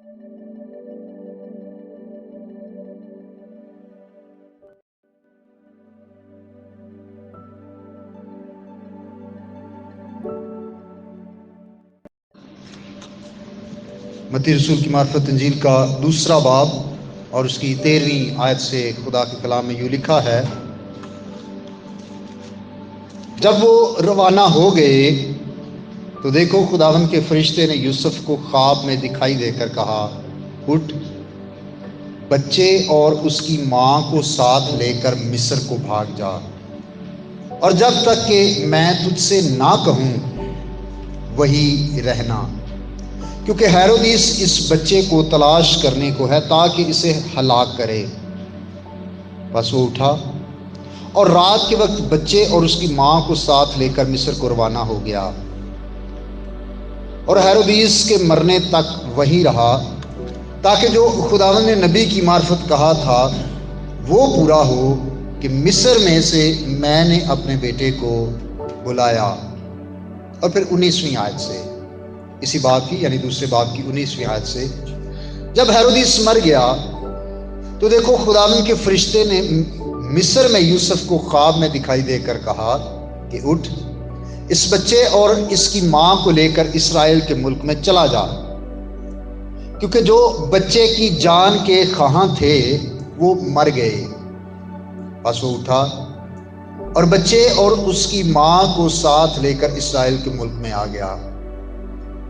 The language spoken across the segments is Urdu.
متی رسول کی معرفت انجیل کا دوسرا باب اور اس کی 13ویں آیت سے خدا کے کلام میں یوں لکھا ہے، جب وہ روانہ ہو گئے تو دیکھو خداوند کے فرشتے نے یوسف کو خواب میں دکھائی دے کر کہا، اٹھ، بچے اور اس کی ماں کو ساتھ لے کر مصر کو بھاگ جا، اور جب تک کہ میں تجھ سے نہ کہوں وہی رہنا، کیونکہ ہیرودیس اس بچے کو تلاش کرنے کو ہے تاکہ اسے ہلاک کرے۔ بس وہ اٹھا اور رات کے وقت بچے اور اس کی ماں کو ساتھ لے کر مصر کو روانہ ہو گیا، اور ہیرودیس کے مرنے تک وہیں رہا، تاکہ جو خداوند نے نبی کی معرفت کہا تھا وہ پورا ہو کہ مصر میں سے میں نے اپنے بیٹے کو بلایا۔ اور پھر 19ویں آیت سے، اسی باب کی یعنی دوسرے باب کی 19ویں آیت سے، جب ہیرودیس مر گیا تو دیکھو خداوند کے فرشتے نے مصر میں یوسف کو خواب میں دکھائی دے کر کہا کہ اٹھ، اس بچے اور اس کی ماں کو لے کر اسرائیل کے ملک میں چلا جا، کیونکہ جو بچے کی جان کے خواہاں تھے وہ مر گئے۔ بس وہ اٹھا اور بچے اور اس کی ماں کو ساتھ لے کر اسرائیل کے ملک میں آ گیا،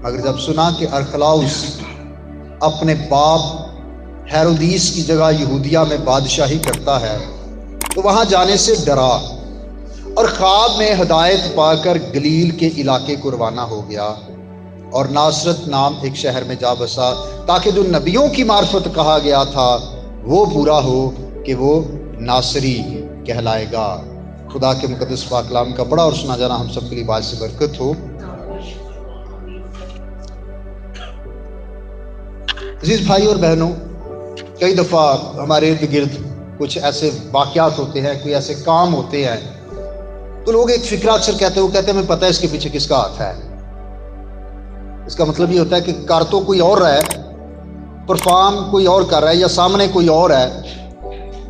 مگر جب سنا کہ ارخلاؤس اپنے باپ ہیرودیس کی جگہ یہودیہ میں بادشاہی کرتا ہے تو وہاں جانے سے ڈرا، اور خواب میں ہدایت پا کر گلیل کے علاقے کو روانہ ہو گیا، اور ناصرت نام ایک شہر میں جا بسا، تاکہ جو نبیوں کی معرفت کہا گیا تھا وہ پورا ہو کہ وہ ناصری کہلائے گا۔ خدا کے مقدس پاک کلام کا پڑھا اور سنا جانا ہم سب کے لیے باعث برکت ہو۔ عزیز بھائی اور بہنوں، کئی دفعہ ہمارے ارد گرد کچھ ایسے واقعات ہوتے ہیں، کوئی ایسے کام ہوتے ہیں تو لوگ ایک فکرہ اکثر کہتے ہیں، وہ کہتے ہیں ہمیں پتہ ہے اس کے پیچھے کس کا ہاتھ ہے۔ اس کا مطلب یہ ہوتا ہے کہ کر تو کوئی اور رہا ہے، پرفارم کوئی اور کر رہا ہے، یا سامنے کوئی اور ہے،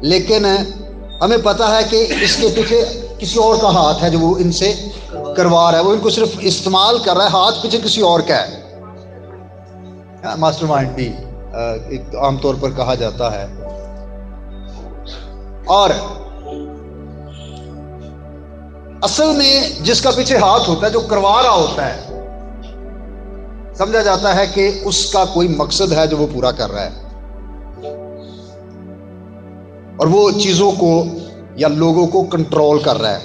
لیکن ہمیں پتہ ہے کہ اس کے پیچھے کسی اور کا ہاتھ ہے جو وہ ان سے کروا رہا ہے، وہ ان کو صرف استعمال کر رہا ہے، ہاتھ پیچھے کسی اور کا ہے۔ ماسٹر مائنڈ بھی ایک عام طور پر کہا جاتا ہے، اور اصل میں جس کا پیچھے ہاتھ ہوتا ہے، جو کروا رہا ہوتا ہے، سمجھا جاتا ہے کہ اس کا کوئی مقصد ہے جو وہ پورا کر رہا ہے، اور وہ چیزوں کو یا لوگوں کو کنٹرول کر رہا ہے،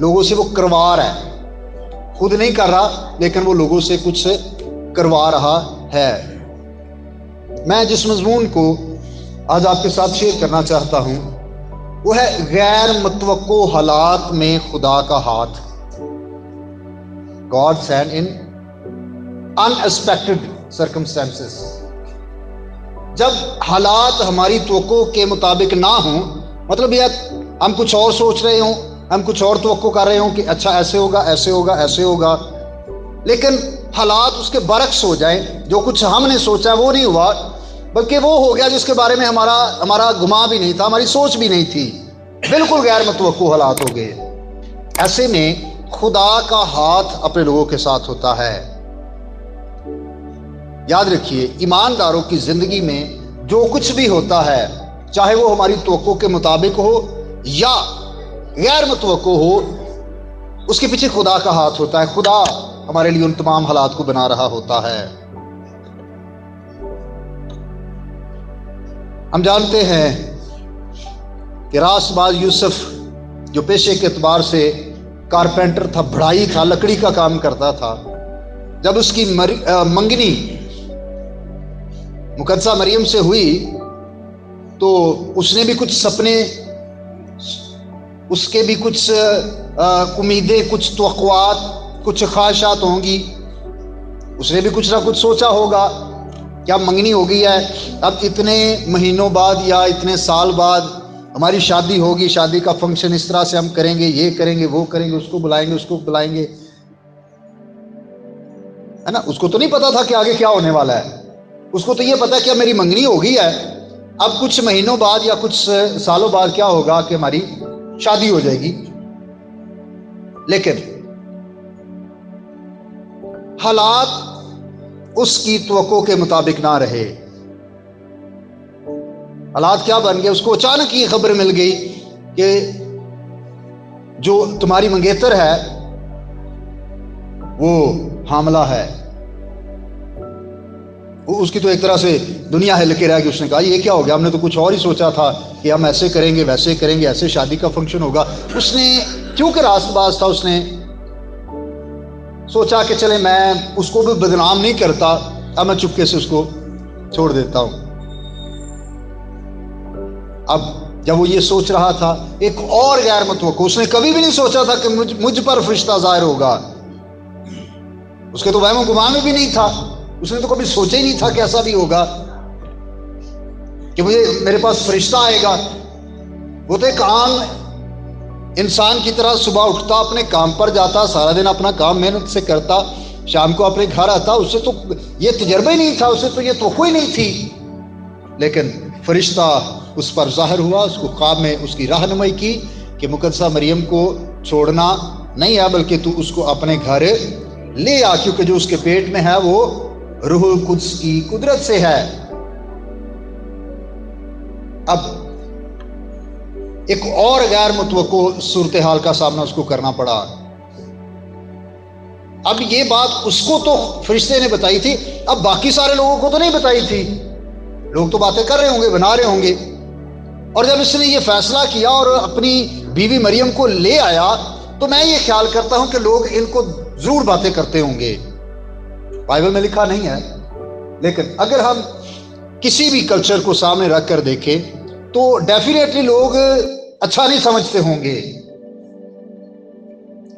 لوگوں سے وہ کروا رہا ہے، خود نہیں کر رہا لیکن وہ لوگوں سے کچھ کروا رہا ہے۔ میں جس مضمون کو آج آپ کے ساتھ شیئر کرنا چاہتا ہوں وہ ہے غیر متوقع حالات میں خدا کا ہاتھ، God's hand in unexpected circumstances۔ جب حالات ہماری توقع کے مطابق نہ ہوں، مطلب یہ ہم کچھ اور سوچ رہے ہوں، ہم کچھ اور توقع کر رہے ہوں کہ اچھا ایسے ہوگا ایسے ہوگا ایسے ہوگا، لیکن حالات اس کے برعکس ہو جائیں، جو کچھ ہم نے سوچا وہ نہیں ہوا بلکہ وہ ہو گیا جس کے بارے میں ہمارا گمان بھی نہیں تھا، ہماری سوچ بھی نہیں تھی، بالکل غیر متوقع حالات ہو گئے۔ ایسے میں خدا کا ہاتھ اپنے لوگوں کے ساتھ ہوتا ہے۔ یاد رکھیے، ایمانداروں کی زندگی میں جو کچھ بھی ہوتا ہے، چاہے وہ ہماری توقع کے مطابق ہو یا غیر متوقع ہو، اس کے پیچھے خدا کا ہاتھ ہوتا ہے۔ خدا ہمارے لیے ان تمام حالات کو بنا رہا ہوتا ہے۔ ہم جانتے ہیں کہ راست باز یوسف جو پیشے کے اعتبار سے کارپینٹر تھا، بڑھائی تھا، لکڑی کا کام کرتا تھا، جب اس کی منگنی مقدسہ مریم سے ہوئی تو اس نے بھی کچھ سپنے، اس کے بھی کچھ امیدیں، کچھ توقعات، کچھ خواہشات ہوں گی، اس نے بھی کچھ نہ کچھ سوچا ہوگا کہ اب منگنی ہو گئی ہے، اب اتنے مہینوں بعد یا اتنے سال بعد ہماری شادی ہوگی، شادی کا فنکشن اس طرح سے ہم کریں گے، یہ کریں گے، وہ کریں گے، اس کو بلائیں گے، اس کو بلائیں گے، ہے نا۔ اس کو تو نہیں پتا تھا کہ آگے کیا ہونے والا ہے، اس کو تو یہ پتا کہ اب میری منگنی ہو گئی ہے، اب کچھ مہینوں بعد یا کچھ سالوں بعد کیا ہوگا کہ ہماری شادی ہو جائے گی. لیکن حالات اس کی توقع کے مطابق نہ رہے. حالات کیا بن گئے؟ اس کو اچانک یہ خبر مل گئی کہ جو تمہاری منگیتر ہے وہ حاملہ ہے. اس کی تو ایک طرح سے دنیا ہل کے رہ گئی. اس نے کہا یہ کیا ہو گیا؟ ہم نے تو کچھ اور ہی سوچا تھا کہ ہم ایسے کریں گے ویسے کریں گے، ایسے شادی کا فنکشن ہوگا. اس نے کیونکہ راست باز تھا، اس نے سوچا کہ چلے میں اس کو بھی بدنام نہیں کرتا، اب میں چپکے سے اس کو چھوڑ دیتا ہوں. اب جب وہ یہ سوچ رہا تھا، ایک اور غیر متوقع، اس نے کبھی بھی نہیں سوچا تھا کہ مجھ پر فرشتہ ظاہر ہوگا. اس کے تو وہم و گمان میں بھی نہیں تھا، اس نے تو کبھی سوچا ہی نہیں تھا کہ ایسا بھی ہوگا کہ میرے پاس فرشتہ آئے گا. وہ تو ایک عام انسان کی طرح صبح اٹھتا، اپنے کام پر جاتا، سارا دن اپنا کام محنت سے کرتا، شام کو اپنے گھر آتا. اس سے تو یہ تجربہ ہی نہیں تھا، اسے تو یہ توقع ہی نہیں تھی. لیکن فرشتہ اس پر ظاہر ہوا، اس کو خواب میں اس کی رہنمائی کی کہ مقدسہ مریم کو چھوڑنا نہیں ہے، بلکہ تو اس کو اپنے گھر لے آ، کیونکہ جو اس کے پیٹ میں ہے وہ روح القدس کی قدرت سے ہے. اب ایک اور غیر متوقع صورتحال کا سامنا اس کو کرنا پڑا. اب یہ بات اس کو تو فرشتے نے بتائی تھی، اب باقی سارے لوگوں کو تو نہیں بتائی تھی. لوگ تو باتیں کر رہے ہوں گے، بنا رہے ہوں گے. اور جب اس نے یہ فیصلہ کیا اور اپنی بیوی مریم کو لے آیا، تو میں یہ خیال کرتا ہوں کہ لوگ ان کو ضرور باتیں کرتے ہوں گے. بائبل میں لکھا نہیں ہے، لیکن اگر ہم کسی بھی کلچر کو سامنے رکھ کر دیکھیں تو ڈیفینیٹلی لوگ اچھا نہیں سمجھتے ہوں گے.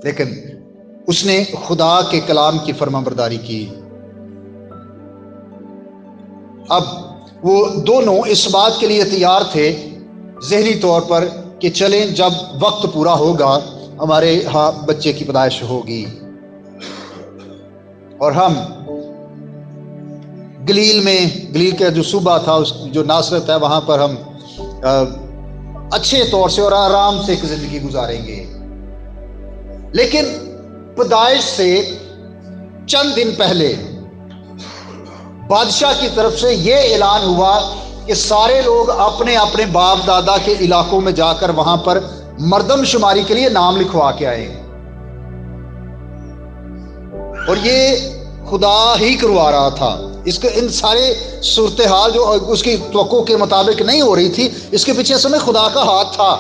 لیکن اس نے خدا کے کلام کی فرمانبرداری کی. اب وہ دونوں اس بات کے لیے تیار تھے ذہنی طور پر کہ چلیں جب وقت پورا ہوگا ہمارے ہاں بچے کی پیدائش ہوگی، اور ہم گلیل کا جو صوبہ تھا، جو ناصرت ہے، وہاں پر ہم اچھے طور سے اور آرام سے ایک زندگی گزاریں گے. لیکن پیدائش سے چند دن پہلے بادشاہ کی طرف سے یہ اعلان ہوا کہ سارے لوگ اپنے اپنے باپ دادا کے علاقوں میں جا کر وہاں پر مردم شماری کے لیے نام لکھوا کے آئے. اور یہ خدا ہی کروا رہا تھا. ان سارے صورتحال جو اس کی توقع کے مطابق نہیں ہو رہی تھی، اس کے پیچھے اصل میں خدا کا ہاتھ تھا.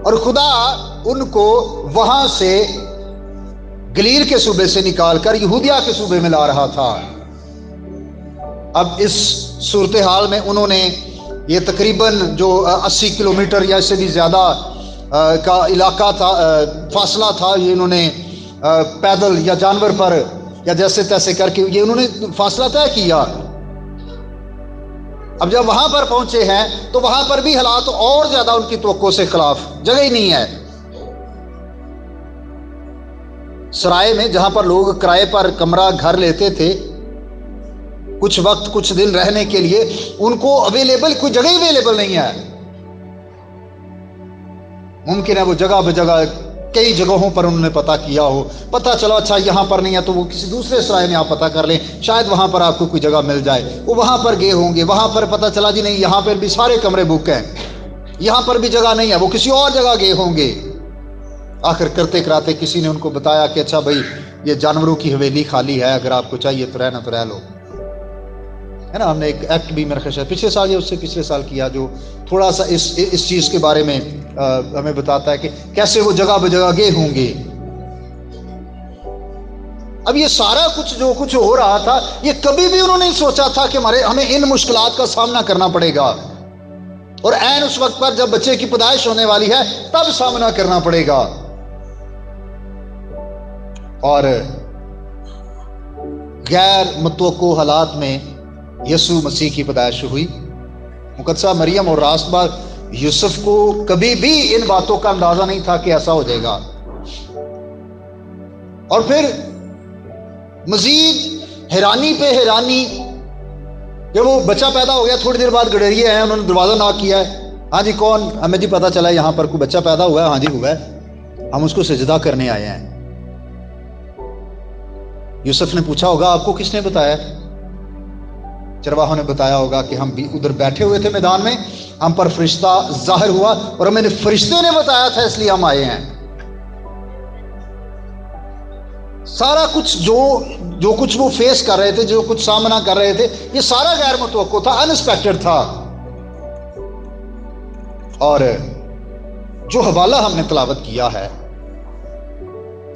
اور خدا ان کو وہاں سے گلیل کے صوبے سے نکال کر یہودیہ کے صوبے میں لا رہا تھا. اب اس صورتحال میں انہوں نے یہ تقریباً جو 80 کلومیٹر یا اس سے بھی زیادہ کا علاقہ تھا، فاصلہ تھا، یہ انہوں نے پیدل یا جانور پر یا جیسے تیسے کر کے یہ انہوں نے فاصلہ طے کیا. اب جب وہاں پر پہنچے ہیں تو وہاں پر بھی حالات اور زیادہ ان کی توقع سے خلاف، جگہ ہی نہیں ہے. سرائے میں جہاں پر لوگ کرائے پر کمرہ گھر لیتے تھے کچھ وقت کچھ دن رہنے کے لیے، ان کو اویلیبل کوئی جگہ اویلیبل نہیں ہے. ممکن ہے وہ جگہ بہ جگہ کئی جگہوں پر انہوں نے پتہ کیا ہو، پتہ چلا اچھا یہاں پر نہیں ہے تو وہ کسی دوسرے سرائے میں آپ پتہ کر لیں، شاید وہاں پر آپ کو کوئی جگہ مل جائے. وہ وہاں پر گئے ہوں گے، وہاں پر پتہ چلا جی نہیں یہاں پر بھی سارے کمرے بک ہیں، یہاں پر بھی جگہ نہیں ہے، وہ کسی اور جگہ گئے ہوں گے. آخر کرتے کراتے کسی نے ان کو بتایا کہ اچھا بھائی یہ جانوروں کی حویلی خالی ہے، اگر آپ کو چاہیے تو رہنا تو رہ لو، ہے نا. ہم نے ایک ایکٹ بھی میرے خیال سے پچھلے سال یا اس سے پچھلے سال کیا جو تھوڑا سا اس چیز کے بارے میں ہمیں بتاتا ہے کہ کیسے وہ جگہ بہ جگہ گئے ہوں گے. اب یہ سارا کچھ جو کچھ ہو رہا تھا، یہ کبھی بھی انہوں نے نہیں سوچا تھا کہ ہمیں ان مشکلات کا سامنا کرنا پڑے گا، اور عین اس وقت پر جب بچے کی پیدائش ہونے والی ہے تب سامنا کرنا پڑے گا. اور غیر متوقع حالات میں یسوع مسیح کی پیدائش ہوئی. مقدسہ مریم اور راست باز یوسف کو کبھی بھی ان باتوں کا اندازہ نہیں تھا کہ ایسا ہو جائے گا. اور پھر مزید حیرانی پہ حیرانی کہ وہ بچہ پیدا ہو گیا، تھوڑی دیر بعد گڈریے ہیں، انہوں نے دروازہ ناک کیا ہے، ہاں جی کون؟ ہمیں جی پتہ چلا یہاں پر کوئی بچہ پیدا ہوا ہے، ہاں جی ہوا ہے، ہم اس کو سجدہ کرنے آئے ہیں۔ یوسف نے پوچھا ہوگا آپ کو کس نے بتایا؟ چرواہوں نے بتایا ہوگا کہ ہم بھی ادھر بیٹھے ہوئے تھے میدان میں، ہم پر فرشتہ ظاہر ہوا اور ہمیں فرشتے نے بتایا تھا، اس لیے ہم آئے ہیں۔ سارا کچھ جو کچھ وہ فیس کر رہے تھے، جو کچھ سامنا کر رہے تھے، یہ سارا غیر متوقع تھا، انسپیکٹڈ تھا۔ اور جو حوالہ ہم نے تلاوت کیا ہے،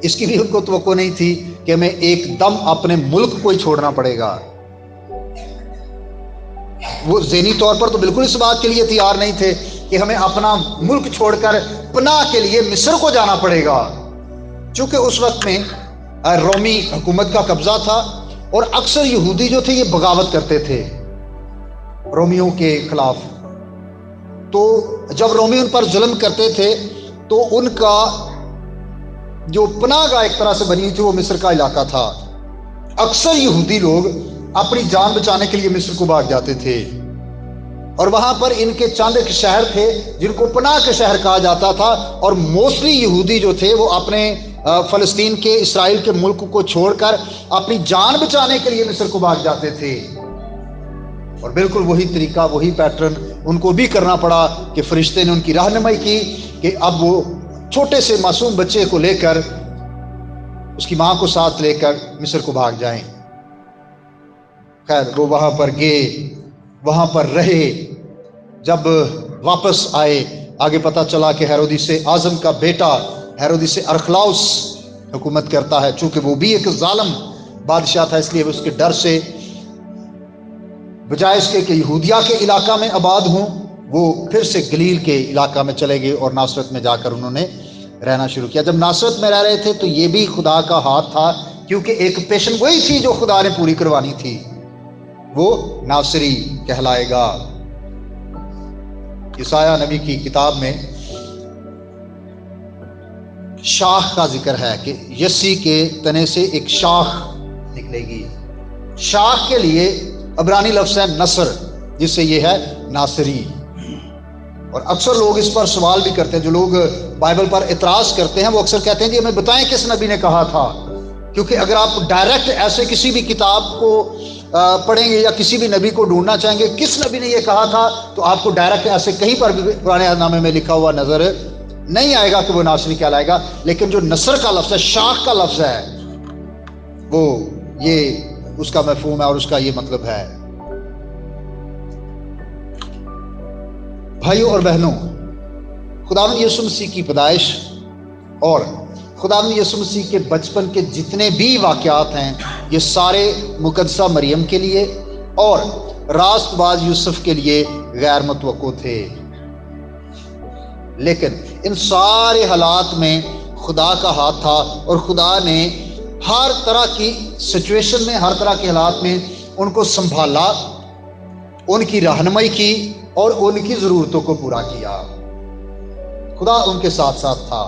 اس کی بھی ان کو توقع نہیں تھی کہ ہمیں ایک دم اپنے ملک کو ہی چھوڑنا پڑے گا۔ وہ ذہنی طور پر تو بالکل اس بات کے لیے تیار نہیں تھے کہ ہمیں اپنا ملک چھوڑ کر پناہ کے لیے مصر کو جانا پڑے گا، چونکہ اس وقت میں رومی حکومت کا قبضہ تھا، اور اکثر یہودی جو تھے یہ بغاوت کرتے تھے رومیوں کے خلاف۔ تو جب رومی ان پر ظلم کرتے تھے تو ان کا جو پناہ گاہ ایک طرح سے بنی تھی وہ مصر کا علاقہ تھا۔ اکثر یہودی لوگ اپنی جان بچانے کے لیے مصر کو بھاگ جاتے تھے، اور وہاں پر ان کے چند ایک شہر تھے جن کو پناہ کے شہر کہا جاتا تھا، اور موسٹلی یہودی جو تھے وہ اپنے فلسطین کے، اسرائیل کے ملک کو چھوڑ کر اپنی جان بچانے کے لیے مصر کو بھاگ جاتے تھے۔ اور بالکل وہی طریقہ، وہی پیٹرن ان کو بھی کرنا پڑا کہ فرشتے نے ان کی رہنمائی کی کہ اب وہ چھوٹے سے معصوم بچے کو لے کر، اس کی ماں کو ساتھ لے کر مصر کو بھاگ جائیں۔ خیر وہ وہاں پر گئے، وہاں پر رہے۔ جب واپس آئے، آگے پتہ چلا کہ ہیرودیس اعظم کا بیٹا ہیرودیس ارخلاؤس حکومت کرتا ہے۔ چونکہ وہ بھی ایک ظالم بادشاہ تھا، اس لیے اس کے ڈر سے بجائے اس کے کہ یہودیہ کے علاقہ میں آباد ہوں، وہ پھر سے گلیل کے علاقہ میں چلے گئے اور ناصرت میں جا کر انہوں نے رہنا شروع کیا۔ جب ناصرت میں رہ رہے تھے تو یہ بھی خدا کا ہاتھ تھا، کیونکہ ایک پیشن گوئی تھی جو خدا نے پوری کروانی تھی، وہ ناصری کہلائے گا۔ یسایہ نبی کی کتاب میں شاخ کا ذکر ہے کہ یسی کے تنے سے ایک شاخ نکلے گی۔ شاخ کے لیے عبرانی لفظ ہے نصر، جس سے یہ ہے ناصری۔ اور اکثر لوگ اس پر سوال بھی کرتے ہیں، جو لوگ بائبل پر اعتراض کرتے ہیں وہ اکثر کہتے ہیں جی ہمیں بتائیں کس نبی نے کہا تھا، کیونکہ اگر آپ ڈائریکٹ ایسے کسی بھی کتاب کو پڑھیں گے یا کسی بھی نبی کو ڈھونڈنا چاہیں گے کس نبی نے یہ کہا تھا، تو آپ کو ڈائریکٹ ایسے کہیں پر بھی پرانے عہد نامے میں لکھا ہوا نظر نہیں آئے گا کہ وہ ناصری کہلائے گا۔ لیکن جو نصر کا لفظ ہے، شاخ کا لفظ ہے، وہ یہ اس کا مفہوم ہے اور اس کا یہ مطلب ہے۔ بھائیوں اور بہنوں، خداوند یسوع مسیح کی پیدائش اور خداوند یسوع مسیح کے بچپن کے جتنے بھی واقعات ہیں، یہ سارے مقدسہ مریم کے لیے اور راست باز یوسف کے لیے غیر متوقع تھے، لیکن ان سارے حالات میں خدا کا ہاتھ تھا، اور خدا نے ہر طرح کی سچویشن میں، ہر طرح کے حالات میں ان کو سنبھالا، ان کی رہنمائی کی اور ان کی ضرورتوں کو پورا کیا۔ خدا ان کے ساتھ ساتھ تھا،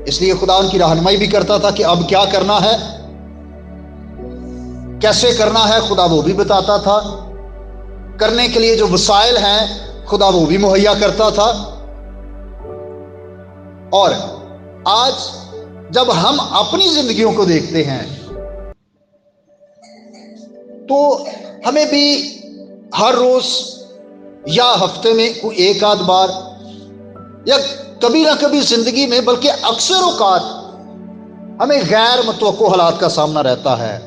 اس لیے خدا ان کی رہنمائی بھی کرتا تھا کہ اب کیا کرنا ہے، کیسے کرنا ہے، خدا وہ بھی بتاتا تھا۔ کرنے کے لیے جو وسائل ہیں خدا وہ بھی مہیا کرتا تھا۔ اور آج جب ہم اپنی زندگیوں کو دیکھتے ہیں تو ہمیں بھی ہر روز یا ہفتے میں کوئی ایک آدھ بار یا کبھی نہ کبھی زندگی میں، بلکہ اکثر اوقات ہمیں غیر متوقع حالات کا سامنا رہتا ہے۔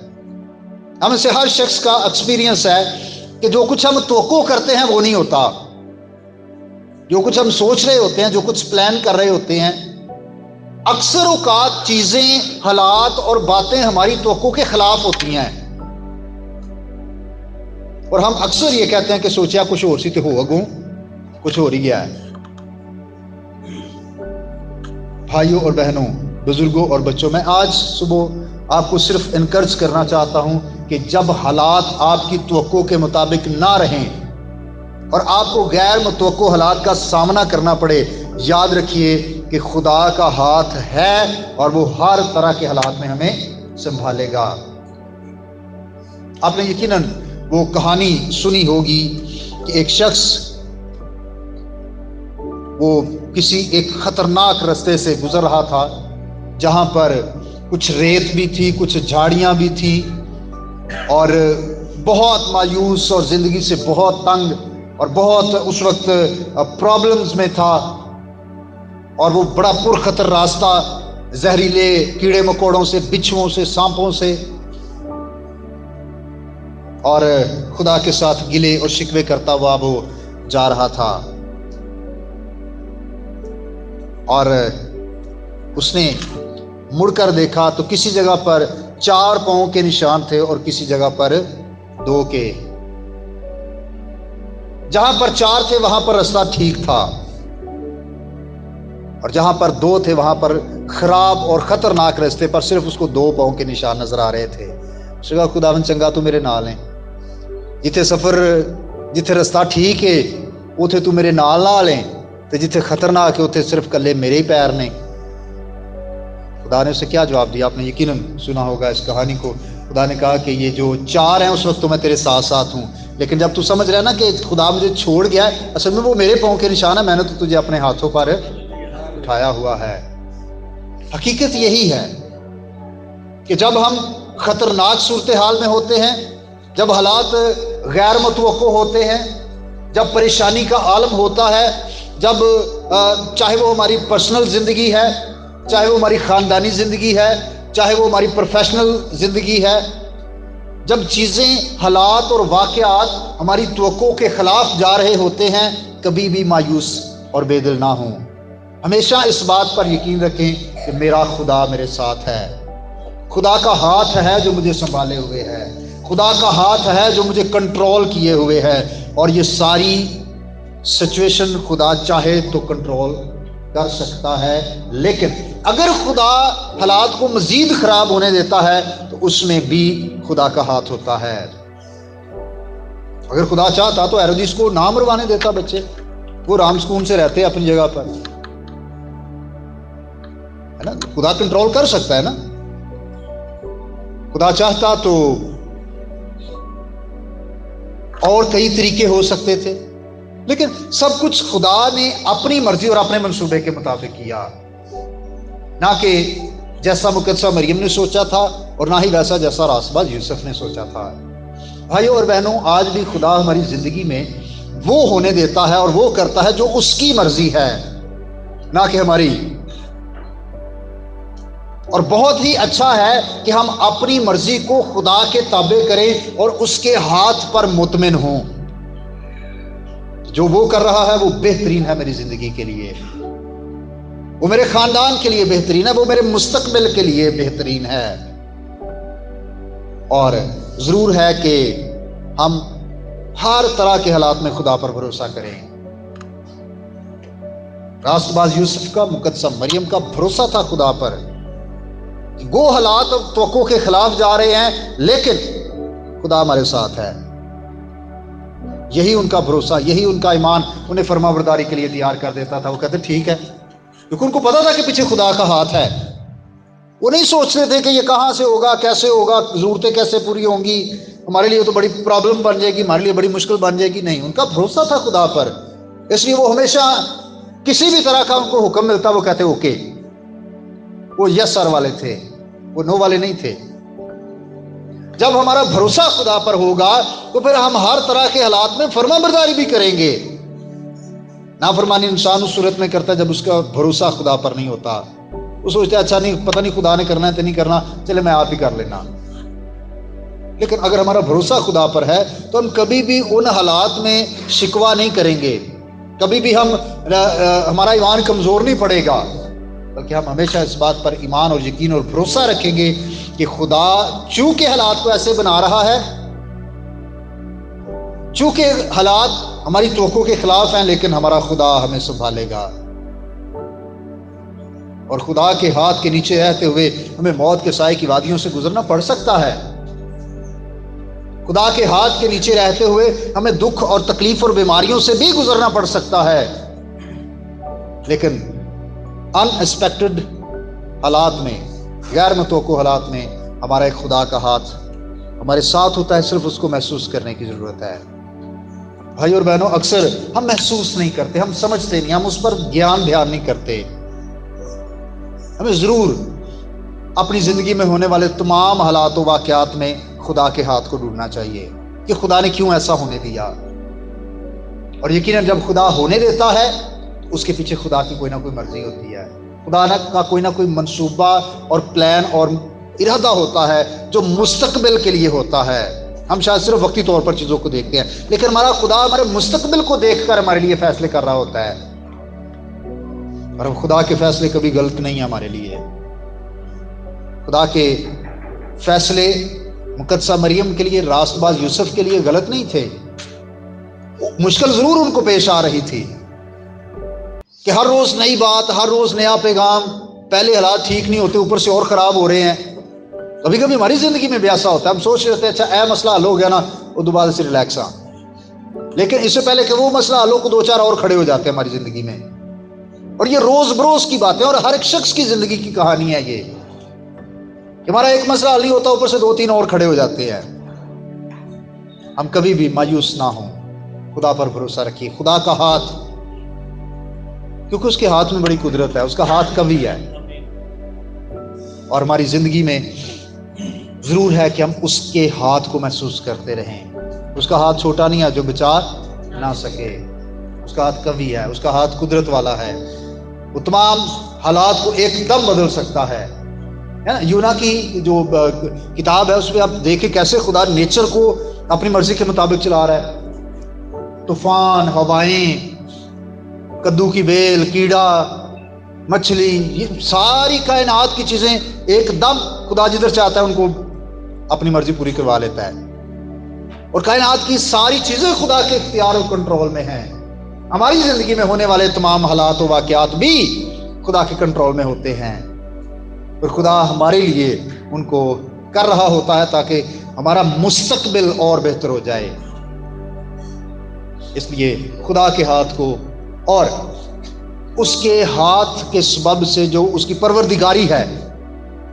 ہم سے ہر شخص کا ایکسپیرینس ہے کہ جو کچھ ہم توقع کرتے ہیں وہ نہیں ہوتا، جو کچھ ہم سوچ رہے ہوتے ہیں، جو کچھ پلان کر رہے ہوتے ہیں، اکثر اوقات چیزیں، حالات اور باتیں ہماری توقع کے خلاف ہوتی ہیں، اور ہم اکثر یہ کہتے ہیں کہ سوچیا کچھ اور سی تو ہو اگوں کچھ ہو ہی گیا ہے۔ بھائیوں اور بہنوں، بزرگوں اور بچوں، میں آج صبح آپ کو صرف انکرج کرنا چاہتا ہوں کہ جب حالات آپ کی توقع کے مطابق نہ رہیں اور آپ کو غیر متوقع حالات کا سامنا کرنا پڑے، یاد رکھیے کہ خدا کا ہاتھ ہے اور وہ ہر طرح کے حالات میں ہمیں سنبھالے گا۔ آپ نے یقیناً وہ کہانی سنی ہوگی کہ ایک شخص وہ کسی ایک خطرناک راستے سے گزر رہا تھا، جہاں پر کچھ ریت بھی تھی، کچھ جھاڑیاں بھی تھی، اور بہت مایوس اور زندگی سے بہت تنگ اور بہت اس وقت پرابلمز میں تھا، اور وہ بڑا پرخطر راستہ، زہریلے کیڑے مکوڑوں سے، بچھوؤں سے، سانپوں سے، اور خدا کے ساتھ گلے اور شکوے کرتا ہوا وہ جا رہا تھا۔ اور اس نے مڑ کر دیکھا تو کسی جگہ پر 4 پاؤں کے نشان تھے اور کسی جگہ پر 2 کے۔ جہاں پر 4 تھے وہاں پر راستہ ٹھیک تھا، اور جہاں پر 2 تھے وہاں پر خراب اور خطرناک راستے پر صرف اس کو 2 پاؤں کے نشان نظر آ رہے تھے۔ اس نے کہا خداوند چنگا تو میرے نال ہیں، جتھے رستہ ٹھیک ہے اوتھے تو میرے نال ہیں، تے جتھے خطرناک ہے اوتھے صرف کلے میرے ہی پیر نے۔ خدا نے اسے کیا جواب دیا؟ آپ نے یقیناً سنا ہوگا اس کہانی کو۔ خدا نے کہا کہ یہ جو 4 ہیں اس وقت تو میں تیرے ساتھ ساتھ ہوں، لیکن جب تو سمجھ رہا ہے نا کہ خدا مجھے چھوڑ گیا ہے، اصل میں وہ میرے پاؤں کے نشان ہے، میں نے تو تجھے اپنے ہاتھوں پر اٹھایا ہوا ہے۔ حقیقت یہی ہے کہ جب ہم خطرناک صورتحال میں ہوتے ہیں، جب حالات غیر متوقع ہوتے ہیں، جب پریشانی کا عالم ہوتا ہے، جب چاہے وہ ہماری پرسنل زندگی ہے، چاہے وہ ہماری خاندانی زندگی ہے، چاہے وہ ہماری پروفیشنل زندگی ہے، جب چیزیں، حالات اور واقعات ہماری توقع کے خلاف جا رہے ہوتے ہیں، کبھی بھی مایوس اور بے دل نہ ہوں۔ ہمیشہ اس بات پر یقین رکھیں کہ میرا خدا میرے ساتھ ہے۔ خدا کا ہاتھ ہے جو مجھے سنبھالے ہوئے ہے، خدا کا ہاتھ ہے جو مجھے کنٹرول کیے ہوئے ہے، اور یہ ساری سچویشن خدا چاہے تو کنٹرول کر سکتا ہے، لیکن اگر خدا حالات کو مزید خراب ہونے دیتا ہے تو اس میں بھی خدا کا ہاتھ ہوتا ہے۔ اگر خدا چاہتا تو ہیرودیس کو نہ مروانے دیتا بچے، وہ رام سکون سے رہتے اپنی جگہ پر، ہے نا؟ خدا کنٹرول کر سکتا ہے نا۔ خدا چاہتا تو اور کئی طریقے ہو سکتے تھے، لیکن سب کچھ خدا نے اپنی مرضی اور اپنے منصوبے کے مطابق کیا، نہ کہ جیسا مقدسہ مریم نے سوچا تھا اور نہ ہی ویسا جیسا راست باز یوسف نے سوچا تھا۔ بھائیوں اور بہنوں، آج بھی خدا ہماری زندگی میں وہ ہونے دیتا ہے اور وہ کرتا ہے جو اس کی مرضی ہے، نہ کہ ہماری۔ اور بہت ہی اچھا ہے کہ ہم اپنی مرضی کو خدا کے تابع کریں اور اس کے ہاتھ پر مطمئن ہوں۔ جو وہ کر رہا ہے وہ بہترین ہے میری زندگی کے لیے، وہ میرے خاندان کے لیے بہترین ہے، وہ میرے مستقبل کے لیے بہترین ہے۔ اور ضرور ہے کہ ہم ہر طرح کے حالات میں خدا پر بھروسہ کریں۔ راست باز یوسف کا، مقدسہ مریم کا بھروسہ تھا خدا پر۔ وہ حالات توقع کے خلاف جا رہے ہیں، لیکن خدا ہمارے ساتھ ہے۔ یہی ان کا بھروسہ، یہی ان کا ایمان انہیں فرما برداری کے لیے تیار کر دیتا تھا۔ وہ کہتے ٹھیک ہے، کیونکہ ان کو پتا تھا کہ پیچھے خدا کا ہاتھ ہے۔ وہ نہیں سوچتے تھے کہ یہ کہاں سے ہوگا، کیسے ہوگا، ضرورتیں کیسے پوری ہوں گی، ہمارے لیے تو بڑی پرابلم بن جائے گی، ہمارے لیے بڑی مشکل بن جائے گی۔ نہیں، ان کا بھروسہ تھا خدا پر، اس لیے وہ ہمیشہ کسی بھی طرح کا ان کو حکم ملتا وہ کہتے اوکے۔ وہ یس سر والے تھے، وہ نو والے نہیں تھے۔ جب ہمارا بھروسہ خدا پر ہوگا تو پھر ہم ہر طرح کے حالات میں فرما برداری بھی کریں گے۔ نافرمانی انسان اس صورت میں کرتا ہے جب اس کا بھروسہ خدا پر نہیں ہوتا۔ وہ سوچتا ہے اچھا نہیں، پتہ نہیں خدا نے کرنا ہے تو نہیں کرنا، چلے میں آپ ہی کر لینا۔ لیکن اگر ہمارا بھروسہ خدا پر ہے تو ہم کبھی بھی ان حالات میں شکوہ نہیں کریں گے، کبھی بھی ہمارا ایمان کمزور نہیں پڑے گا، بلکہ ہم ہمیشہ اس بات پر ایمان اور یقین اور بھروسہ رکھیں گے کہ خدا چونکہ حالات کو ایسے بنا رہا ہے، چونکہ حالات ہماری توقع کے خلاف ہیں، لیکن ہمارا خدا ہمیں سنبھالے گا۔ اور خدا کے ہاتھ کے نیچے رہتے ہوئے ہمیں موت کے سائے کی وادیوں سے گزرنا پڑ سکتا ہے، خدا کے ہاتھ کے نیچے رہتے ہوئے ہمیں دکھ اور تکلیف اور بیماریوں سے بھی گزرنا پڑ سکتا ہے، لیکن ان ایکسپیکٹڈ حالات میں، غیر متوقع حالات میں ہمارا ایک خدا کا ہاتھ ہمارے ساتھ ہوتا ہے، صرف اس کو محسوس کرنے کی ضرورت ہے۔ بھائی اور بہنوں، اکثر ہم محسوس نہیں کرتے، ہم سمجھتے نہیں، ہم اس پر دھیان نہیں کرتے۔ ہمیں ضرور اپنی زندگی میں ہونے والے تمام حالات و واقعات میں خدا کے ہاتھ کو ڈھونڈنا چاہیے کہ خدا نے کیوں ایسا ہونے دیا، اور یقیناً جب خدا ہونے دیتا ہے اس کے پیچھے خدا کی کوئی نہ کوئی مرضی ہوتی ہے، خدا کا کوئی نہ کوئی منصوبہ اور پلان اور ارادہ ہوتا ہے جو مستقبل کے لیے ہوتا ہے۔ ہم شاید صرف وقتی طور پر چیزوں کو دیکھتے ہیں، لیکن ہمارا خدا ہمارے مستقبل کو دیکھ کر ہمارے لیے فیصلے کر رہا ہوتا ہے، اور خدا کے فیصلے کبھی غلط نہیں ہیں ہمارے لیے۔ خدا کے فیصلے مقدسہ مریم کے لیے، راست باز یوسف کے لیے غلط نہیں تھے، مشکل ضرور ان کو پیش آ رہی تھی کہ ہر روز نئی بات، ہر روز نیا پیغام، پہلے حالات ٹھیک نہیں ہوتے اوپر سے اور خراب ہو رہے ہیں۔ کبھی کبھی ہماری زندگی میں بھی ایسا ہوتا ہے، ہم سوچ رہے تھے اچھا اے مسئلہ حل ہو گیا نا، وہ دوبارہ سے ریلیکس آ، لیکن اس سے پہلے کہ وہ مسئلہ حل ہو کو 2-4 اور کھڑے ہو جاتے ہیں ہماری زندگی میں، اور یہ روز بروز کی باتیں اور ہر ایک شخص کی زندگی کی کہانی ہے یہ، کہ ہمارا ایک مسئلہ حل نہیں ہوتا اوپر سے 2-3 اور کھڑے ہو جاتے ہیں۔ ہم کبھی بھی مایوس نہ ہوں، خدا پر بھروسہ رکھیے، خدا کا ہاتھ، کیونکہ اس کے ہاتھ میں بڑی قدرت ہے، اس کا ہاتھ قوی ہے، اور ہماری زندگی میں ضرور ہے کہ ہم اس کے ہاتھ کو محسوس کرتے رہیں۔ اس کا ہاتھ چھوٹا نہیں ہے جو بچا نہ سکے، اس کا ہاتھ قوی ہے، اس کا ہاتھ قدرت والا ہے، وہ تمام حالات کو ایک دم بدل سکتا ہے نا۔ یونا کی جو کتاب ہے اس میں آپ دیکھیں کیسے خدا نیچر کو اپنی مرضی کے مطابق چلا رہا ہے، طوفان، ہوائیں، کدو کی بیل، کیڑا، مچھلی، یہ ساری کائنات کی چیزیں ایک دم خدا جدھر چاہتا ہے ان کو اپنی مرضی پوری کروا لیتا ہے، اور کائنات کی ساری چیزیں خدا کے اختیار اور کنٹرول میں ہیں۔ ہماری زندگی میں ہونے والے تمام حالات و واقعات بھی خدا کے کنٹرول میں ہوتے ہیں، اور خدا ہمارے لیے ان کو کر رہا ہوتا ہے تاکہ ہمارا مستقبل اور بہتر ہو جائے۔ اس لیے خدا کے ہاتھ کو اور اس کے ہاتھ کے سبب سے جو اس کی پروردگاری ہے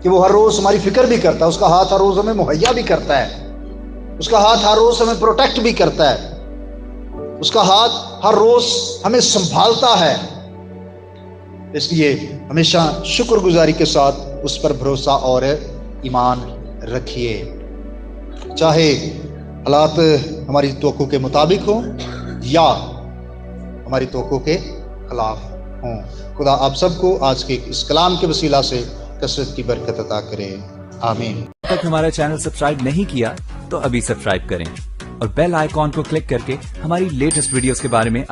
کہ وہ ہر روز ہماری فکر بھی کرتا ہے، اس کا ہاتھ ہر روز ہمیں مہیا بھی کرتا ہے، اس کا ہاتھ ہر روز ہمیں پروٹیکٹ بھی کرتا ہے، اس کا ہاتھ ہر روز ہمیں سنبھالتا ہے۔ اس لیے ہمیشہ شکر گزاری کے ساتھ اس پر بھروسہ اور ایمان رکھیے، چاہے حالات ہماری توقع کے مطابق ہوں یا ہماری توقع کے خلاف ہوں۔ خدا آپ سب کو آج کے اس کلام کے وسیلہ سے کثرت کی برکت عطا کرے، آمین۔ اب تک ہمارا چینل سبسکرائب نہیں کیا تو ابھی سبسکرائب کریں اور بیل آئیکن کو کلک کر کے ہماری لیٹسٹ ویڈیوز کے بارے میں